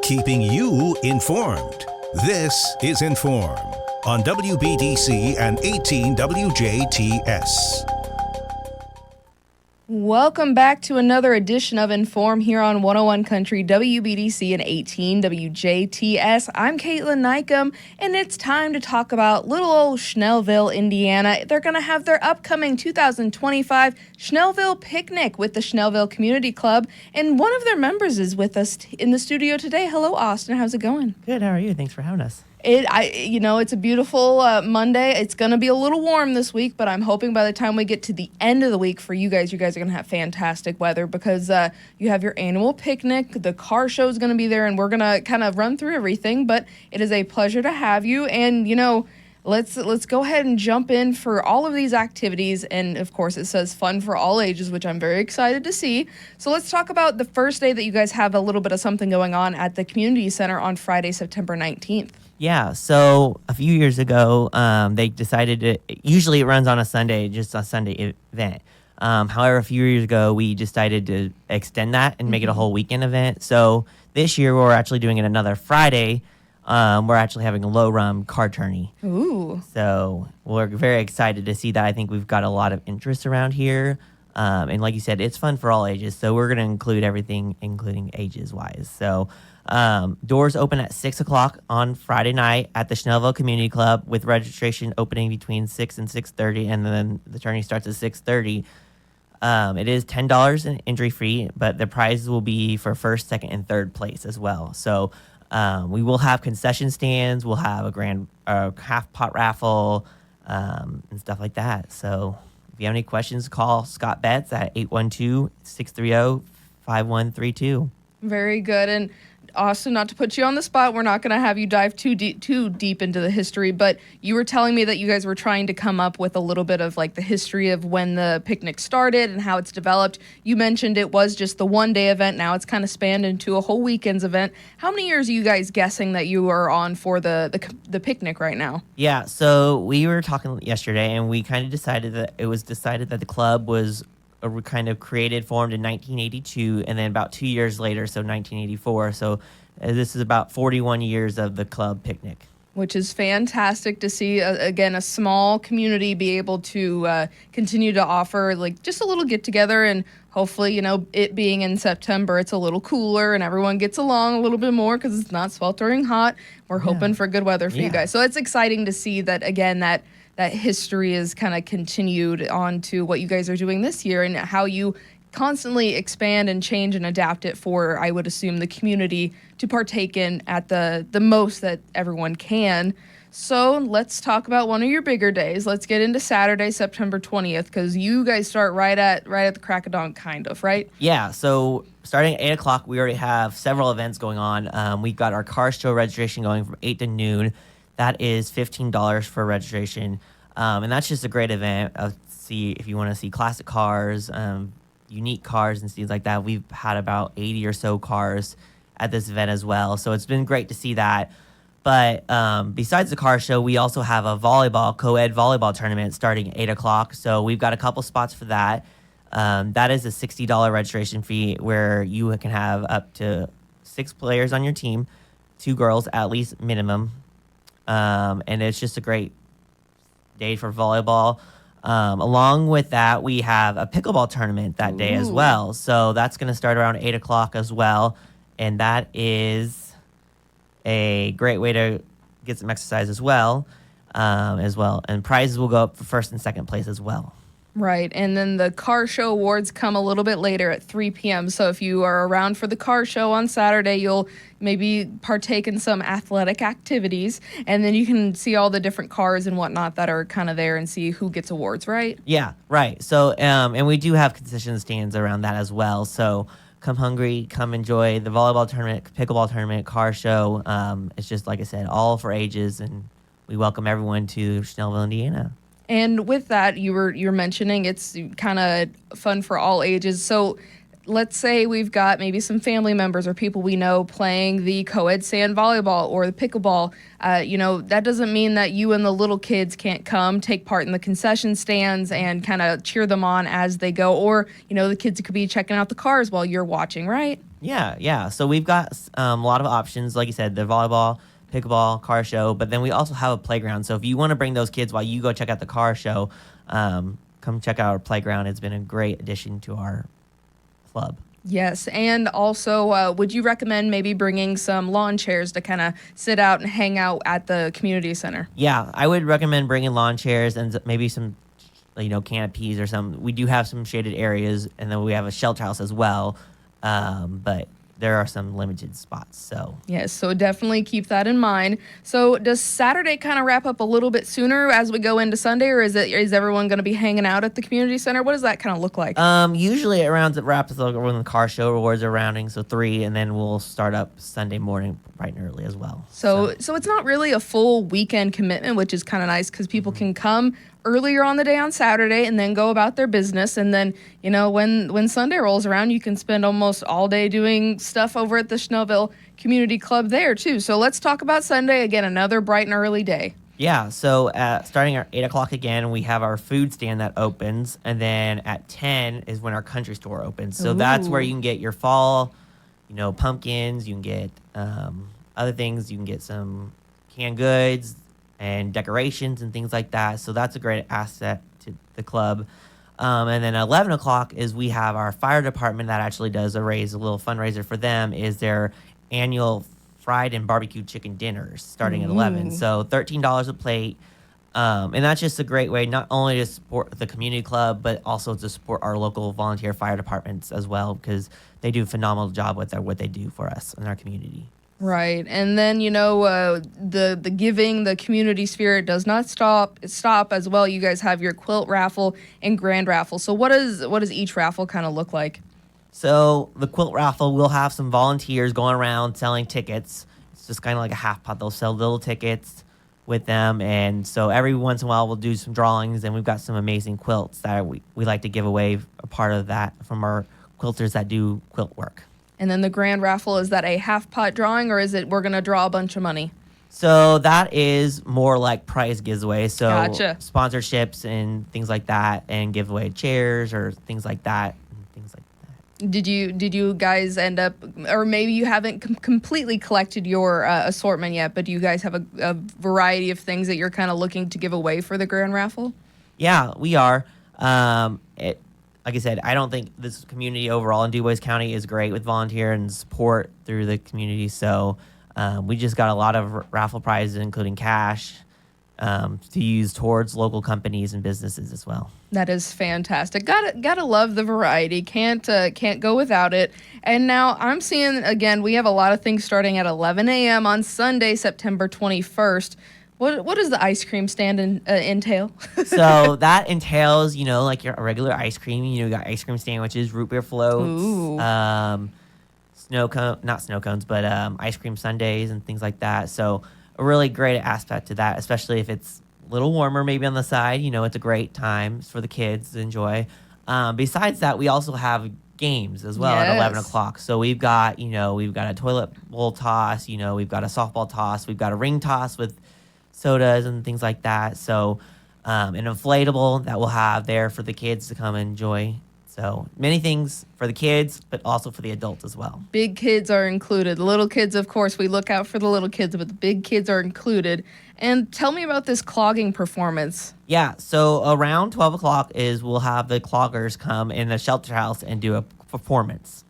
Keeping you informed. This is In.form on WBDC and 18 WJTS. Welcome back to another edition of In.form here on 101 Country, WBDC and 18 WJTS. I'm Kaitlyn Neukam, and it's time to talk about little old Schnellville, Indiana. They're going to have their upcoming 2025 Schnellville Picnic with the Schnellville Community Club, and one of their members is with us in the studio today. Hello, Austin. How's it going? Good. How are you? Thanks for having us. It's a beautiful Monday. It's going to be a little warm this week, but I'm hoping by the time we get to the end of the week for you guys are going to have fantastic weather because you have your annual picnic. The car show is going to be there, and we're going to kind of run through everything. But it is a pleasure to have you. And, let's go ahead and jump in for all of these activities. And, of course, it says fun for all ages, which I'm very excited to see. So let's talk about the first day that you guys have a little bit of something going on at the Community Center on Friday, September 19th. Yeah, so a few years ago, they decided to, usually it runs on a Sunday, just a Sunday event. However, a few years ago, we decided to extend that and make it a whole weekend event. So this year, we're actually doing it another Friday. We're actually having a low-run car tourney. Ooh. So we're very excited to see that. I think we've got a lot of interest around here. And like you said, it's fun for all ages. So we're going to include everything, including ages-wise. So doors open at 6 o'clock on Friday night at the Schnellville Community Club with registration opening between 6 and 6:30, and then the tourney starts at 6:30. It is $10 in entry fee, but the prizes will be for first, second, and third place as well. So we will have concession stands. We'll have a half-pot raffle and stuff like that. So if you have any questions, call Scott Betts at 812-630-5132. Very good. And Austin, not to put you on the spot, we're not going to have you dive too deep into the history, but you were telling me that you guys were trying to come up with a little bit of like the history of when the picnic started and how it's developed. You mentioned it was just the one-day event. Now it's kind of spanned into a whole weekend's event. How many years are you guys guessing that you are on for the picnic right now? Yeah, so we were talking yesterday, and we kind of decided that the club was kind of formed in 1982, and then about 2 years later, so 1984. So this is about 41 years of the club picnic. Which is fantastic to see, again, a small community be able to continue to offer like just a little get-together, and hopefully, it being in September, it's a little cooler and everyone gets along a little bit more because it's not sweltering hot. We're hoping for good weather for you guys. So it's exciting to see that, again, that history is kind of continued on to what you guys are doing this year and how you constantly expand and change and adapt it for, I would assume, the community to partake in at the most that everyone can. So let's talk about one of your bigger days. Let's get into Saturday, September 20th, because you guys start right at the crack of dawn, kind of, right? Yeah, so starting at 8 o'clock, we already have several events going on. We've got our car show registration going from 8 to noon. That is $15 for registration, and that's just a great event. See if you want to see classic cars, unique cars, and things like that. We've had about 80 or so cars at this event as well, so it's been great to see that. But besides the car show, we also have a co-ed volleyball tournament starting at 8 o'clock. So we've got a couple spots for that. That is a $60 registration fee where you can have up to 6 players on your team, 2 girls at least minimum. And it's just a great day for volleyball. Along with that, we have a pickleball tournament that day as well. So that's going to start around 8 o'clock as well. And that is a great way to get some exercise as well. And prizes will go up for first and second place as well. Right, and then the car show awards come a little bit later at 3 p.m. So if you are around for the car show on Saturday, you'll maybe partake in some athletic activities, and then you can see all the different cars and whatnot that are kind of there and see who gets awards, right? Yeah, right. So, and we do have concession stands around that as well. So come hungry, come enjoy the volleyball tournament, pickleball tournament, car show. It's just, like I said, all for ages, and we welcome everyone to Schnellville, Indiana. And with that, you're mentioning it's kind of fun for all ages. So let's say we've got maybe some family members or people we know playing the co-ed sand volleyball or the pickleball. That doesn't mean that you and the little kids can't come take part in the concession stands and kind of cheer them on as they go. Or, the kids could be checking out the cars while you're watching, right? Yeah. So we've got a lot of options. Like you said, the volleyball, pickleball, car show, but then we also have a playground. So if you want to bring those kids while you go check out the car show, come check out our playground. It's been a great addition to our club. Yes, and also, would you recommend maybe bringing some lawn chairs to kind of sit out and hang out at the community center? Yeah, I would recommend bringing lawn chairs and maybe some, canopies or some. We do have some shaded areas, and then we have a shelter house as well. But there are some limited spots. So Yes, so definitely keep that in mind. So does Saturday kind of wrap up a little bit sooner as we go into Sunday, or is everyone going to be hanging out at the community center? What does that kind of look like? Usually it wraps up when the car show rewards are rounding, so 3, and then we'll start up Sunday morning bright and early as well. So it's not really a full weekend commitment, which is kind of nice because people can come earlier on the day on Saturday and then go about their business. And then, when Sunday rolls around, you can spend almost all day doing stuff over at the Schnellville Community Club there too. So let's talk about Sunday. Again, another bright and early day. Yeah, so starting at 8 o'clock again, we have our food stand that opens, and then at 10 is when our country store opens. So that's where you can get your fall, pumpkins, you can get other things, you can get some canned goods and decorations and things like that. So that's a great asset to the club. And then 11 o'clock is we have our fire department that actually does a little fundraiser for them, is their annual fried and barbecue chicken dinners starting at 11. So $13 a plate. And that's just a great way not only to support the community club, but also to support our local volunteer fire departments as well, because they do a phenomenal job with what they do for us in our community. Right. And then, the giving, the community spirit does not stop as well. You guys have your quilt raffle and grand raffle. So what does each raffle kind of look like? So the quilt raffle, we'll have some volunteers going around selling tickets. It's just kind of like a half pot. They'll sell little tickets with them. And so every once in a while we'll do some drawings, and we've got some amazing quilts that we like to give away a part of that from our quilters that do quilt work. And then the grand raffle, is that a half pot drawing, or is it we're going to draw a bunch of money? So that is more like prize giveaway. So Gotcha. Sponsorships and things like that, and give away chairs or things like that. Did you guys end up, or maybe you haven't completely collected your assortment yet, but do you guys have a variety of things that you're kind of looking to give away for the grand raffle? Yeah, we are. Like I said, I don't think this community overall in DuBois County is great with volunteer and support through the community. So we just got a lot of raffle prizes, including cash, to use towards local companies and businesses as well. That is fantastic. Gotta love the variety. Can't go without it. And now I'm seeing, again, we have a lot of things starting at 11 a.m. on Sunday, September 21st. What does the ice cream stand entail? So that entails, like your regular ice cream. You got ice cream sandwiches, root beer floats, not snow cones, but ice cream sundaes and things like that. So a really great aspect to that, especially if it's a little warmer maybe on the side. It's a great time for the kids to enjoy. Besides that, we also have games as well at 11 o'clock. So we've got a toilet bowl toss, we've got a softball toss, we've got a ring toss with sodas and things like that. So an inflatable that we'll have there for the kids to come enjoy. So many things for the kids, but also for the adults as well. Big kids are included. The little kids, of course, we look out for the little kids, but the big kids are included. And tell me about this clogging performance. Yeah, so around 12 o'clock we'll have the cloggers come in the shelter house and do a performance.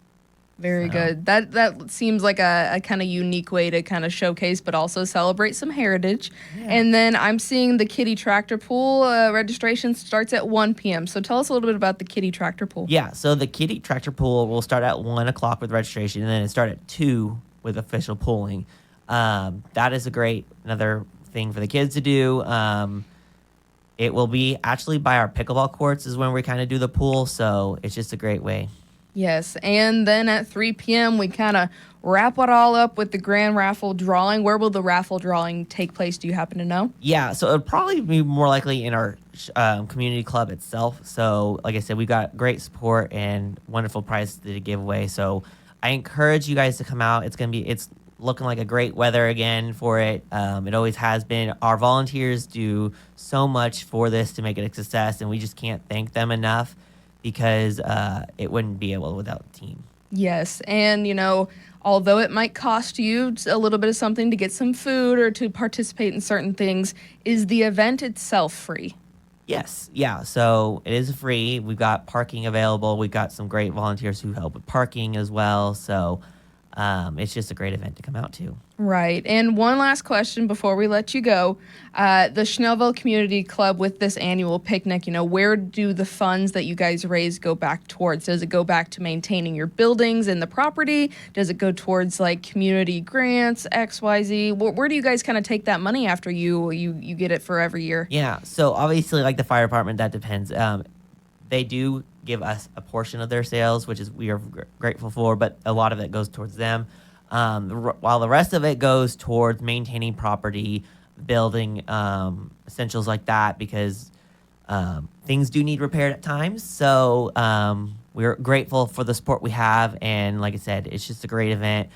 Very good. That seems like a kind of unique way to kind of showcase, but also celebrate some heritage. Yeah. And then I'm seeing the kiddie tractor pool registration starts at 1 p.m. So tell us a little bit about the kiddie tractor pool. Yeah, so the kiddie tractor pool will start at 1 o'clock with registration, and then it start at 2 with official pooling. That is another thing for the kids to do. It will be actually by our pickleball courts is when we kind of do the pool, so it's just a great way. Yes, and then at 3 p.m. we kind of wrap it all up with the grand raffle drawing. Where will the raffle drawing take place? Do you happen to know? Yeah, so it'll probably be more likely in our community club itself. So, like I said, we got great support and wonderful prizes to give away. So, I encourage you guys to come out. It's looking like a great weather again for it. It always has been. Our volunteers do so much for this to make it a success, and we just can't thank them enough, because it wouldn't be able without the team. Yes, and although it might cost you a little bit of something to get some food or to participate in certain things, is the event itself free? Yes, yeah. So it is free. We've got parking available. We've got some great volunteers who help with parking as well. So it's just a great event to come out to. Right. And one last question before we let you go. The Schnellville Community Club, with this annual picnic, where do the funds that you guys raise go back towards? Does it go back to maintaining your buildings and the property? Does it go towards like community grants, XYZ? Where do you guys kind of take that money after you get it for every year? Yeah. So obviously, like the fire department, that depends. They do give us a portion of their sales, which is we are grateful for, but a lot of it goes towards them. While the rest of it goes towards maintaining property, building essentials like that, because things do need repaired at times. So we're grateful for the support we have. And like I said, it's just a great event.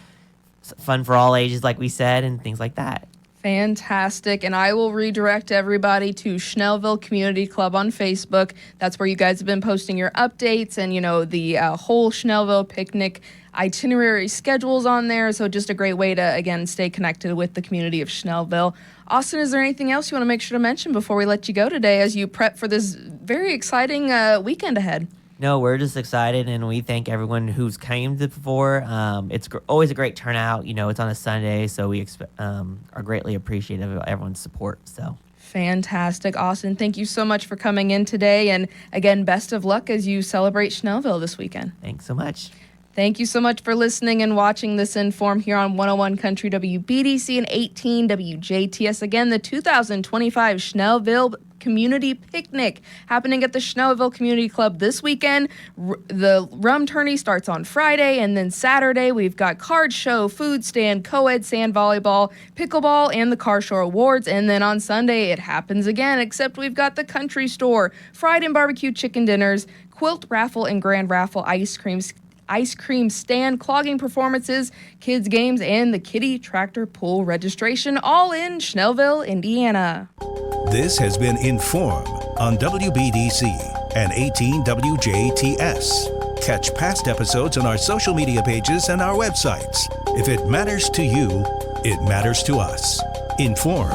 It's fun for all ages, like we said, and things like that. Fantastic. And I will redirect everybody to Schnellville Community Club on Facebook. That's where you guys have been posting your updates and, the whole Schnellville picnic itinerary schedules on there. So just a great way to, again, stay connected with the community of Schnellville. Austin, is there anything else you want to make sure to mention before we let you go today as you prep for this very exciting weekend ahead? No, we're just excited, and we thank everyone who's came to before. It's always a great turnout. It's on a Sunday, so we are greatly appreciative of everyone's support. So fantastic, Austin. Thank you so much for coming in today, and again, best of luck as you celebrate Schnellville this weekend. Thanks so much. Thank you so much for listening and watching this In.form here on 101 Country WBDC and 18 WJTS. Again, the 2025 Schnellville Community Picnic happening at the Schnellville Community Club this weekend. The rum tourney starts on Friday, and then Saturday we've got card show, food stand, co-ed sand volleyball, pickleball, and the car show awards. And then on Sunday it happens again, except we've got the country store, fried and barbecue chicken dinners, quilt raffle and grand raffle ice cream stand, clogging performances, kids games, and the kiddie tractor pull registration, all in Schnellville, Indiana. This has been In.form on WBDC and 18 WJTS. Catch past episodes on our social media pages and our websites. If it matters to you, it matters to us. In.form.